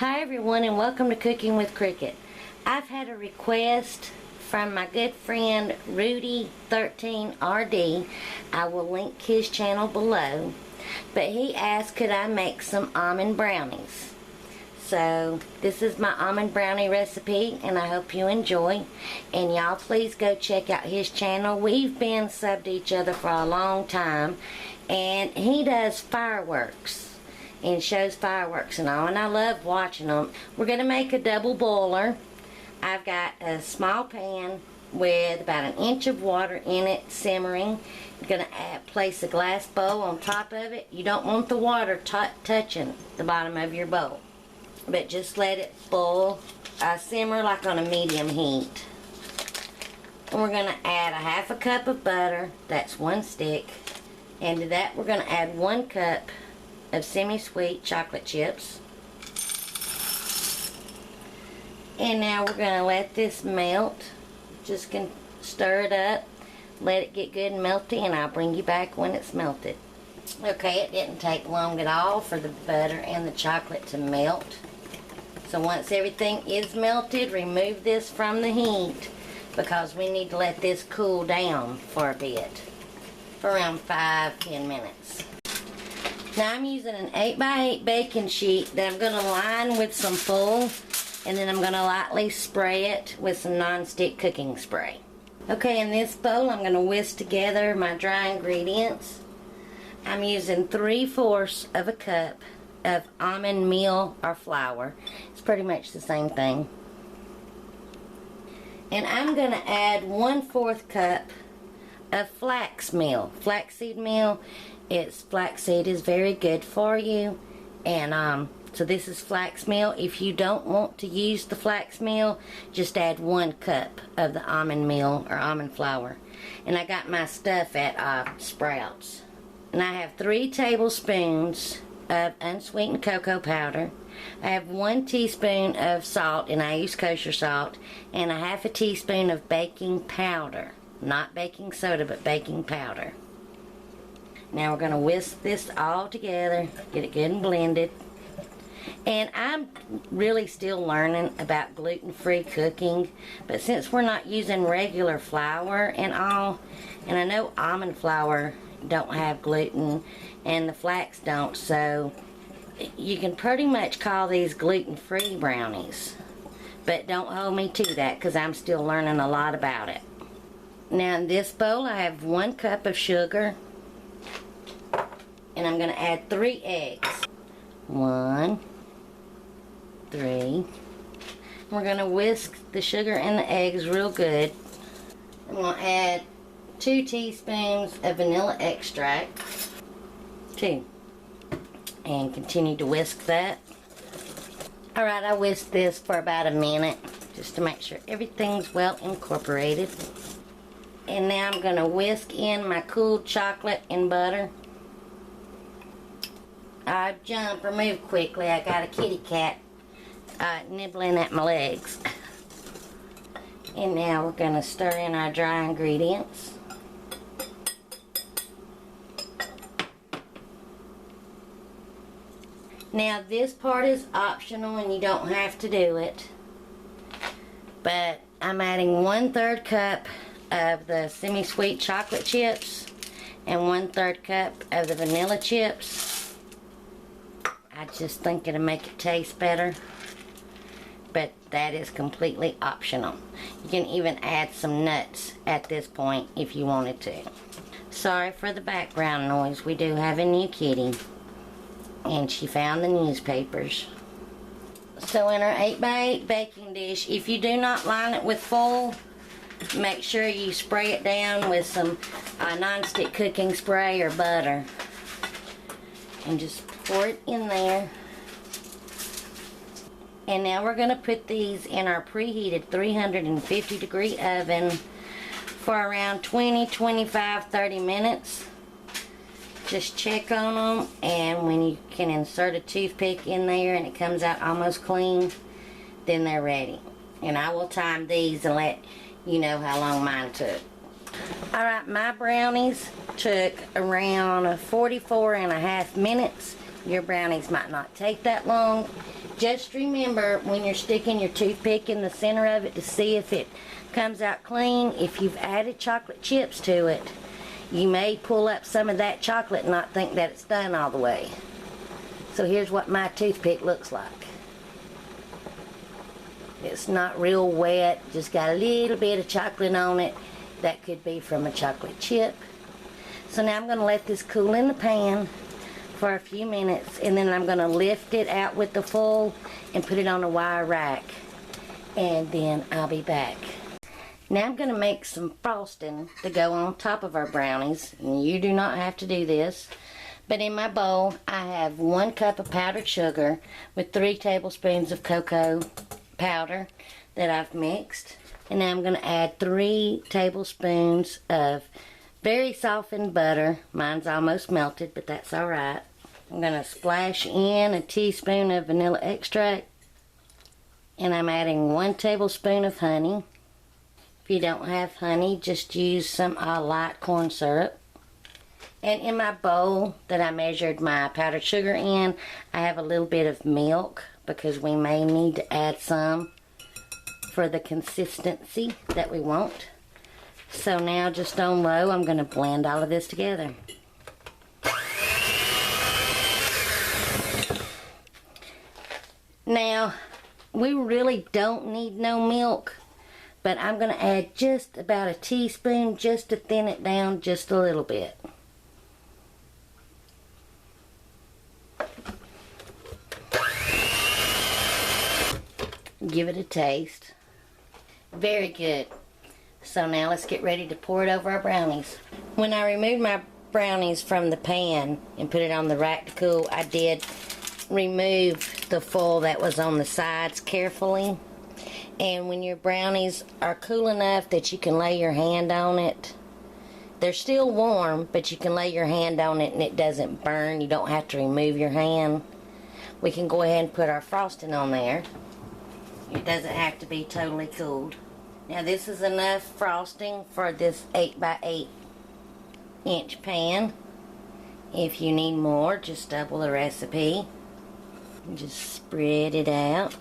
Hi everyone, and welcome to Cooking with Cricket. I've had a request from my good friend Rudy 13RD. I will link his channel below, but he asked could I make some almond brownies. So this is my almond brownie recipe, and I hope you enjoy. And y'all please go check out his channel. We've been subbed to each other for a long time, and he does fireworks and shows fireworks and all, and I love watching them. We're going to make a double boiler. I've got a small pan with about an inch of water in it simmering. I'm going to place a glass bowl on top of it. You don't want the water touching the bottom of your bowl, but just let it boil, simmer like on a medium heat. And we're going to add a half a cup of butter. That's 1 stick. And to that we're going to add 1 cup of semi-sweet chocolate chips. And now we're going to let this melt. Just can stir it up, let it get good and melty, and I'll bring you back when it's melted. Okay, it didn't take long at all for the butter and the chocolate to melt. So once everything is melted, remove this from the heat, because we need to let this cool down for a bit, for around 5-10 minutes. Now I'm using an 8x8 baking sheet that I'm going to line with some foil, and then I'm going to lightly spray it with some non-stick cooking spray. Okay, in this bowl I'm going to whisk together my dry ingredients. I'm using 3/4 of a cup of almond meal or flour. It's pretty much the same thing. And I'm going to add 1/4 cup of flax meal, flaxseed meal. Flaxseed is very good for you, and so this is flax meal. If you don't want to use the flax meal, just add 1 cup of the almond meal or almond flour. And I got my stuff at Sprouts. And I have 3 tablespoons of unsweetened cocoa powder. I have 1 teaspoon of salt, and I use kosher salt, and a 1/2 teaspoon of baking powder. Not baking soda, but baking powder. Now we're going to whisk this all together, get it good and blended. And I'm really still learning about gluten-free cooking, but since we're not using regular flour and all, and I know almond flour don't have gluten and the flax don't, so you can pretty much call these gluten-free brownies. But don't hold me to that, because I'm still learning a lot about it. Now in this bowl I have 1 cup of sugar, and I'm going to add 3 eggs. 1, 3. We're going to whisk the sugar and the eggs real good. I'm going to add 2 teaspoons of vanilla extract. 2. And continue to whisk that. Alright, I whisked this for about a minute, just to make sure everything's well incorporated. And now I'm going to whisk in my cooled chocolate and butter. Remove quickly. I got a kitty cat nibbling at my legs. And now we're going to stir in our dry ingredients. Now this part is optional and you don't have to do it, but I'm adding 1/3 cup of the semi-sweet chocolate chips and 1/3 cup of the vanilla chips. I just think it'll make it taste better, but that is completely optional. You can even add some nuts at this point if you wanted to. Sorry for the background noise. We do have a new kitty, and she found the newspapers. So in our 8x8 baking dish, if you do not line it with foil, make sure you spray it down with some non-stick cooking spray or butter, and just pour it in there. And now we're going to put these in our preheated 350-degree oven for around 20, 25, 30 minutes. Just check on them, and when you can insert a toothpick in there and it comes out almost clean, then they're ready. And I will time these and let you know how long mine took. Alright, my brownies took around 44.5 minutes. Your brownies might not take that long. Just remember when you're sticking your toothpick in the center of it to see if it comes out clean, if you've added chocolate chips to it, you may pull up some of that chocolate and not think that it's done all the way. So here's what my toothpick looks like. It's not real wet, just got a little bit of chocolate on it. That could be from a chocolate chip. So now I'm going to let this cool in the pan for a few minutes, and then I'm going to lift it out with the foil and put it on a wire rack, and then I'll be back. Now I'm going to make some frosting to go on top of our brownies, and you do not have to do this, but in my bowl I have 1 cup of powdered sugar with 3 tablespoons of cocoa powder that I've mixed, and now I'm going to add 3 tablespoons of very softened butter. Mine's almost melted, but that's alright. I'm going to splash in a teaspoon of vanilla extract, and I'm adding 1 tablespoon of honey. If you don't have honey, just use some light corn syrup. And in my bowl that I measured my powdered sugar in, I have a little bit of milk because we may need to add some for the consistency that we want. So now, just on low, I'm going to blend all of this together. Now, we really don't need no milk, but I'm going to add just about a teaspoon just to thin it down just a little bit. Give it a taste. Very good. So now let's get ready to pour it over our brownies. When I removed my brownies from the pan and put it on the rack to cool, I did remove the foil that was on the sides carefully. And when your brownies are cool enough that you can lay your hand on it, they're still warm, but you can lay your hand on it and it doesn't burn. You don't have to remove your hand. We can go ahead and put our frosting on there. It doesn't have to be totally cooled. Now this is enough frosting for this 8 by 8 inch pan. If you need more, just double the recipe. Just spread it out.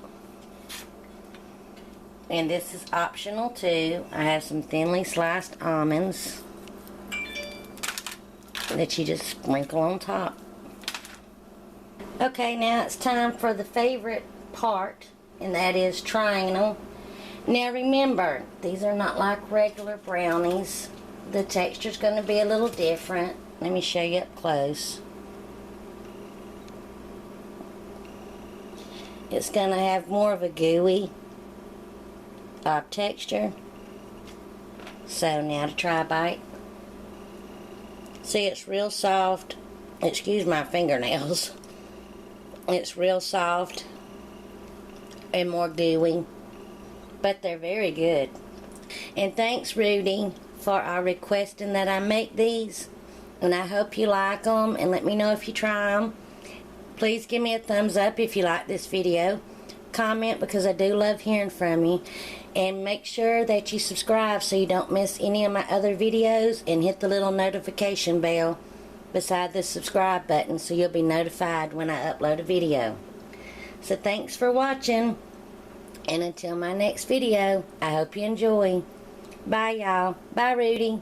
And this is optional too. I have some thinly sliced almonds that you just sprinkle on top. Okay, now it's time for the favorite part, and that is trying them. Now remember, these are not like regular brownies. The texture's going to be a little different. Let me show you up close. It's going to have more of a gooey texture. So now to try a bite. See, it's real soft. Excuse my fingernails. It's real soft and more gooey, but they're very good. And thanks, Rudy, for requesting that I make these, and I hope you like them, and let me know if you try them. Please give me a thumbs up if you like this video. Comment, because I do love hearing from you. And make sure that you subscribe so you don't miss any of my other videos, and hit the little notification bell beside the subscribe button so you'll be notified when I upload a video. So thanks for watching, and until my next video, I hope you enjoy. Bye y'all. Bye Rudy.